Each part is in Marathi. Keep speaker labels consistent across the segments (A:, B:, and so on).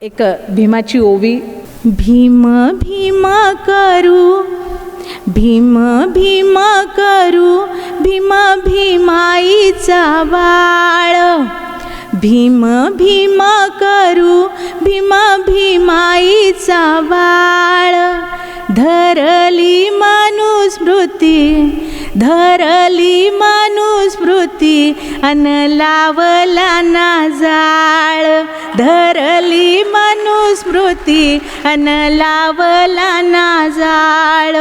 A: एक भीमाची ओवी. भीम भीम करू, भीम भीम करू, भीम भीमाईचा बाळ. भीम भीम करू, भीम भीमाईचा बाळ. धरली मनुस्मृती, धरली मनुस्मृती, अन लावला ना जाळ. धरली मनुस्मृती, अन लावला ना जाळ.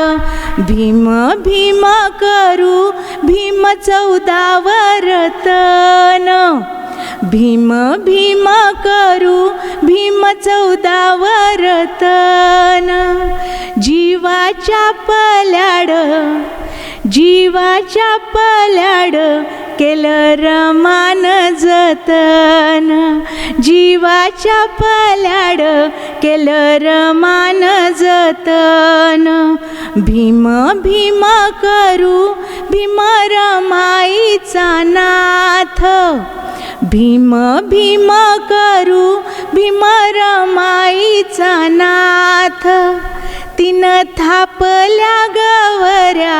A: भीम भीम करू, भीम 14 वर्तन. भीम भीम करू, भीम 14 वर्तन. जीवाच्या पल्याड, जीवाच्या पल्याड, केलं रमान जतन. जीवाच्या पल्याड, केलं रमान जतन. भीम भीम करू, भीम रमाईचा नाथ. भीम भीम करू, भीम रमाईचा नाथ. तीन थापल्या गवऱ्या,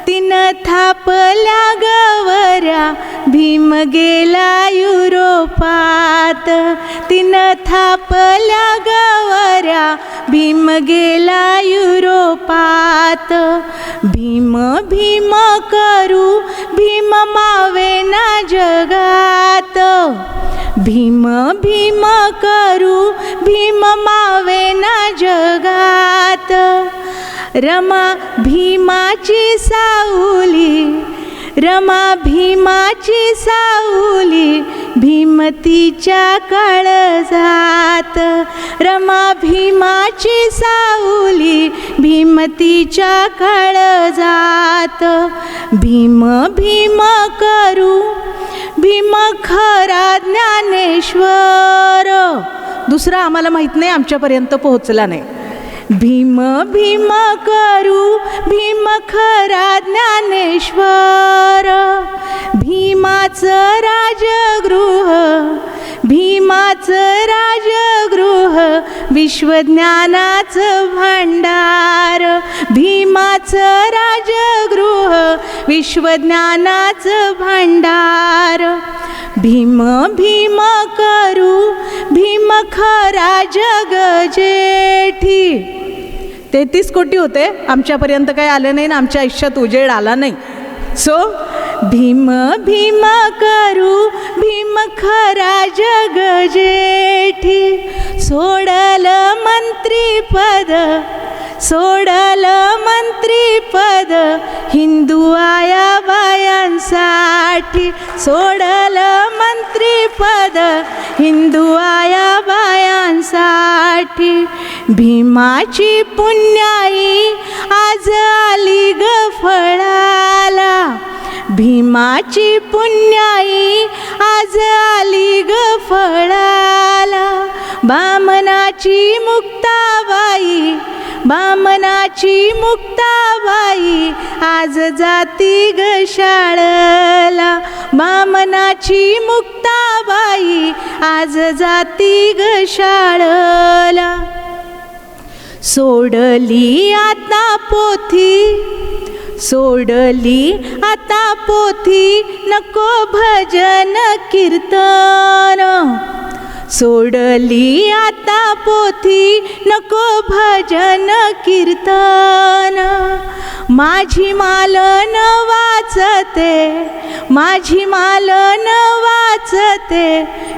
A: तीन थापल्या गवऱ्या, भीम गेला युरोपात. तीन थापल्या गवऱ्या, भीम गेला युरोपात. भीम भीम करू, भीम मावेना जगात. भीम भीम करू, भीम मावेना जगात. रमा भीमाची सावली, रमा भीमाची सावली, भीमतीच्या काळजात. रमा भीमाची सावली, भीमतीच्या काळजात. भीम भीम करू, भीम खरा ज्ञानेश्वर. दुसरा आम्हाला माहीत नाही, आमच्यापर्यंत पोहोचला नाही. भीम भीम करू, भीम खरा ज्ञानेश्वर. भीमाचं राजगृह, भीमाचं राजगृह, विश्वज्ञानाचं भांडार. भीमाचं राजगृह, विश्वज्ञानाचं भांडार. भीम भीम करू, भीम खरा जगजेठी. 33 कोटी होते, आमच्यापर्यंत काही आले नाही ना, आमच्या आयुष्यात उजेड आला नाही. सो भीम भीम करू, भीम खरा जगजेठी. सोडलं मंत्रीपद, सोडलं मंत्रीपद, हिंदू आया बायांसाठी. सोडलं मंत्रीपद, हिंदू आया बायांसाठी. भीमाची पुण्याई आज आली ग फळाला. भीमाची पुण्याई आज आली ग फळाला. बामनाची मुक्ताबाई, बामनाची मुक्ताबाई, आज जाती ग शाळेला. बामनाची मुक्ताबाई, आज जाती ग शाळेला. सोडली आता पोथी, सोडली आता पोथी, नको भजन कीर्तन. सोडली आता पोथी, नको भजन कीर्तन. माझी मालन वाचते, माझी मालन वाचते,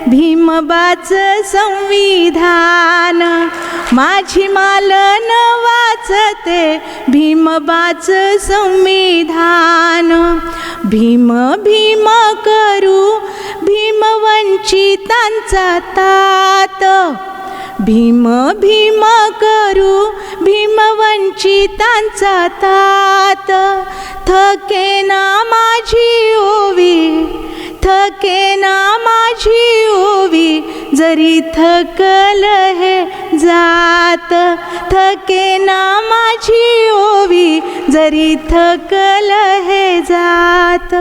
A: भीमबाच संविधान. माझी मालन वाचते, भीमबाच संविधान. भीम भीम करू, भीम वंचितांचा तात. भीम भीम करू, भीम वंचितांचा तात. थकेना माझी ओवी, थकेना माझी ओवी, जरी थकल हे जात. थकेना माझी ओवी, जरी थकल हे जात.